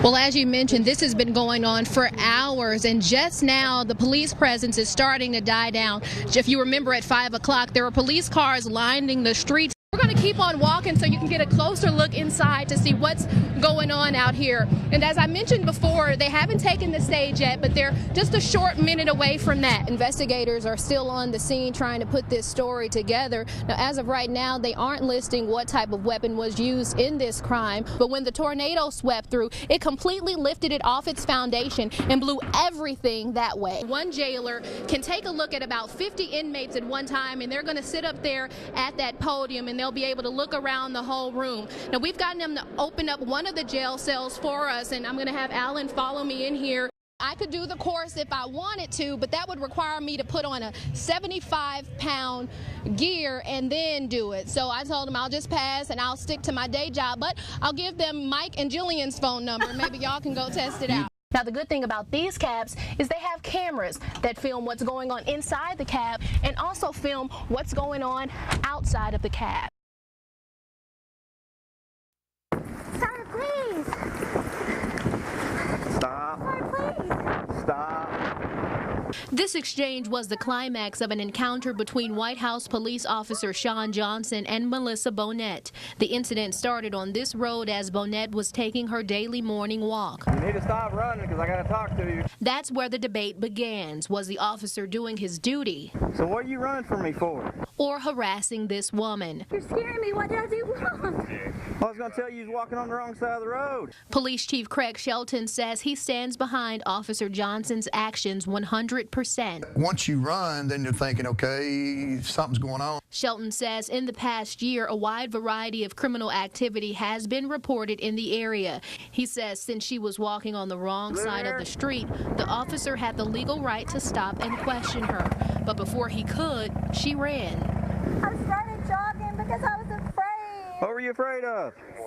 Well, as you mentioned, this has been going on for hours, and just now the police presence is starting to die down. If you remember, at 5 o'clock, there were police cars lining the streets. We're going to keep on walking so you can get a closer look inside to see what's going on out here. And as I mentioned before, they haven't taken the stage yet, but they're just a short minute away from that. Investigators are still on the scene trying to put this story together. Now, as of right now, they aren't listing what type of weapon was used in this crime, but when the tornado swept through, it completely lifted it off its foundation and blew everything that way. One jailer can take a look at about 50 inmates at one time, and they're going to sit up there at that podium, and they'll be able to look around the whole room. Now, we've gotten them to open up one of the jail cells for us, and I'm going to have Alan follow me in here. I could do the course if I wanted to, but that would require me to put on a 75-pound gear and then do it. So I told him I'll just pass and I'll stick to my day job, but I'll give them Mike and Jillian's phone number. Maybe y'all can go test it out. Now, the good thing about these cabs is they have cameras that film what's going on inside the cab and also film what's going on outside of the cab. Sir, please. Stop. Sir, please. Stop. This exchange was the climax of an encounter between White House police officer Sean Johnson and Melissa Bonnet. The incident started on this road as Bonnet was taking her daily morning walk. You need to stop running because I got to talk to you. That's where the debate begins. Was the officer doing his duty? So what are you running from me for? Or harassing this woman? You're scaring me. What did I do wrong? I was going to tell you was walking on the wrong side of the road. Police Chief Craig Shelton says he stands behind Officer Johnson's actions 100%. Once you run, then you're thinking, okay, something's going on. Shelton says in the past year, a wide variety of criminal activity has been reported in the area. He says since she was walking on the wrong side of the street, the officer had the legal right to stop and question her. But before he could, she ran. I started jogging because I was afraid. What were you afraid of? Sir,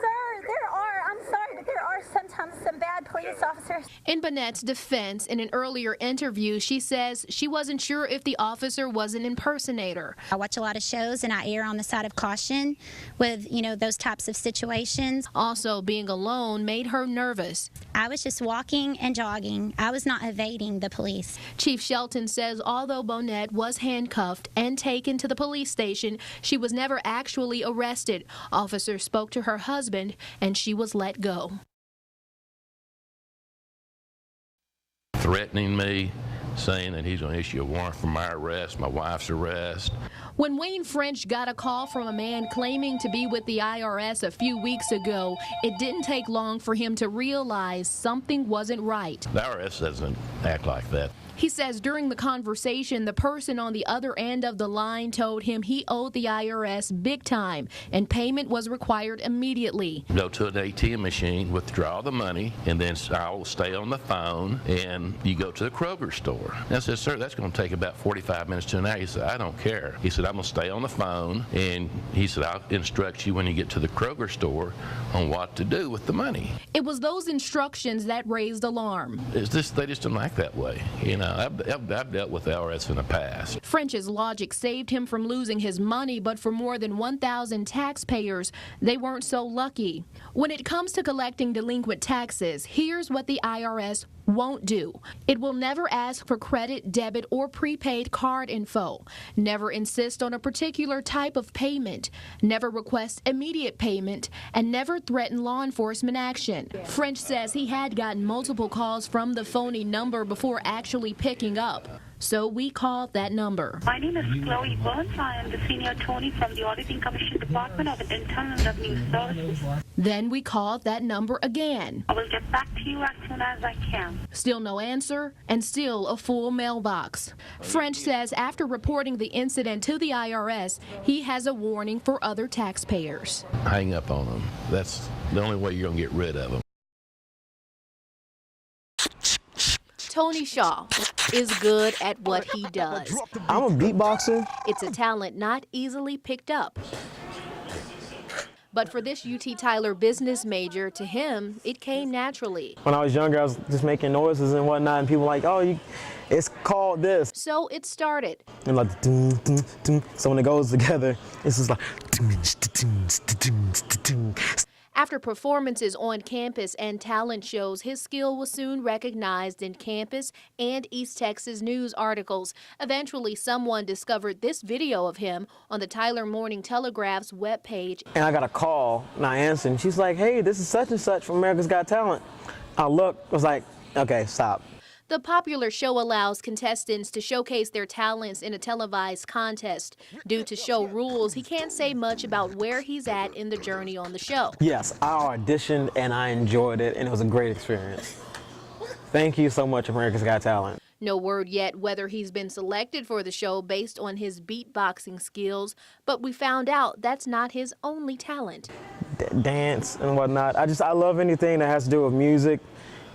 I'm sorry, but there are sometimes some bad police officers. In Bonnet's defense, in an earlier interview, she says she wasn't sure if the officer was an impersonator. I watch a lot of shows and I err on the side of caution with, those types of situations. Also, being alone made her nervous. I was just walking and jogging. I was not evading the police. Chief Shelton says although Bonnet was handcuffed and taken to the police station, she was never actually arrested. Officers spoke to her husband and she was let go. Threatening me, saying that he's going to issue a warrant for my arrest, my wife's arrest. When Wayne French got a call from a man claiming to be with the IRS a few weeks ago, it didn't take long for him to realize something wasn't right. The IRS doesn't act like that. He says during the conversation, the person on the other end of the line told him he owed the IRS big time and payment was required immediately. Go to an ATM machine, withdraw the money, and then I'll stay on the phone, and you go to the Kroger store. I said, sir, that's going to take about 45 minutes to an hour. He said, I don't care. He said, I'm going to stay on the phone, and he said, I'll instruct you when you get to the Kroger store on what to do with the money. It was those instructions that raised alarm. They just don't act that way. I've dealt with the IRS in the past. French's logic saved him from losing his money, but for more than 1,000 taxpayers, they weren't so lucky. When it comes to collecting delinquent taxes, here's what the IRS won't do. It will never ask for credit, debit, or prepaid card info, never insist on a particular type of payment, never request immediate payment, and never threaten law enforcement action. French says he had gotten multiple calls from the phony number before actually picking up. So we called that number. My name is Chloe Burns. I am the senior attorney from the Auditing Commission Department of Internal Revenue Services. Then we called that number again. I will get back to you as soon as I can. Still no answer, and still a full mailbox. French says after reporting the incident to the IRS, he has a warning for other taxpayers. Hang up on them. That's the only way you're going to get rid of them. Tony Shaw is good at what he does. I'm a beatboxer. It's a talent not easily picked up. But for this UT Tyler business major, to him, it came naturally. When I was younger, I was just making noises and whatnot, and people were like, oh, it's called this. So it started. And like, dun, dun, dun. So when it goes together, it's just like. After performances on campus and talent shows, his skill was soon recognized in campus and East Texas news articles. Eventually, someone discovered this video of him on the Tyler Morning Telegraph's webpage. And I got a call, and I answered, and she's like, hey, this is such and such from America's Got Talent. I looked, was like, okay, stop. The popular show allows contestants to showcase their talents in a televised contest. Due to show rules, he can't say much about where he's at in the journey on the show. Yes, I auditioned and I enjoyed it, and it was a great experience. Thank you so much, America's Got Talent. No word yet whether he's been selected for the show based on his beatboxing skills, but we found out that's not his only talent. Dance and whatnot. I love anything that has to do with music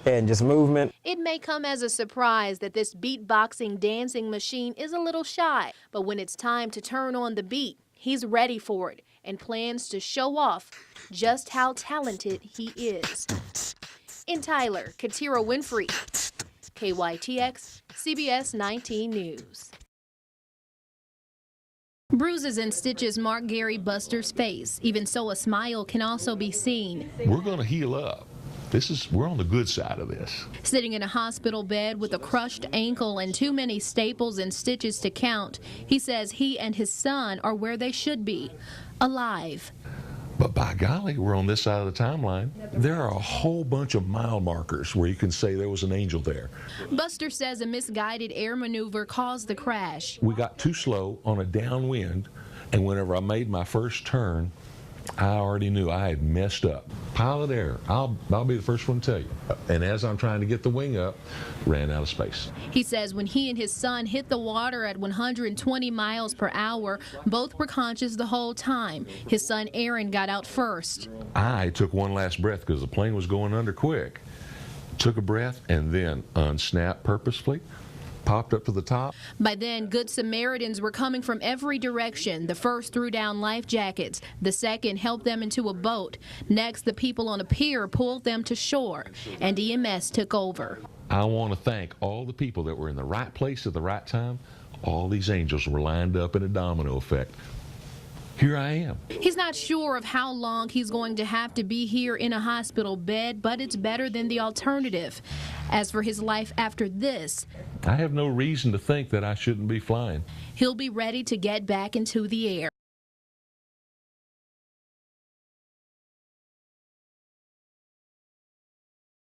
and just movement. It may come as a surprise that this beatboxing dancing machine is a little shy, but when it's time to turn on the beat, he's ready for it and plans to show off just how talented he is. In Tyler, Katiera Winfrey, KYTX, CBS 19 News. Bruises and stitches mark Gary Buster's face. Even so, a smile can also be seen. We're going to heal up. We're on the good side of this. Sitting in a hospital bed with a crushed ankle and too many staples and stitches to count, he says he and his son are where they should be, alive. But by golly, we're on this side of the timeline. There are a whole bunch of mile markers where you can say there was an angel there. Buster says a misguided air maneuver caused the crash. We got too slow on a downwind, and whenever I made my first turn, I already knew I had messed up. Pilot error, I'll be the first one to tell you. And as I'm trying to get the wing up, ran out of space. He says when he and his son hit the water at 120 miles per hour, both were conscious the whole time. His son Aaron got out first. I took one last breath because the plane was going under quick. Took a breath and then unsnapped purposefully. Popped up to the top. By then, Good Samaritans were coming from every direction. The first threw down life jackets. The second helped them into a boat. Next, the people on a pier pulled them to shore, and EMS took over. I want to thank all the people that were in the right place at the right time. All these angels were lined up in a domino effect. Here I am. He's not sure of how long he's going to have to be here in a hospital bed, but it's better than the alternative. As for his life after this, I have no reason to think that I shouldn't be flying. He'll be ready to get back into the air.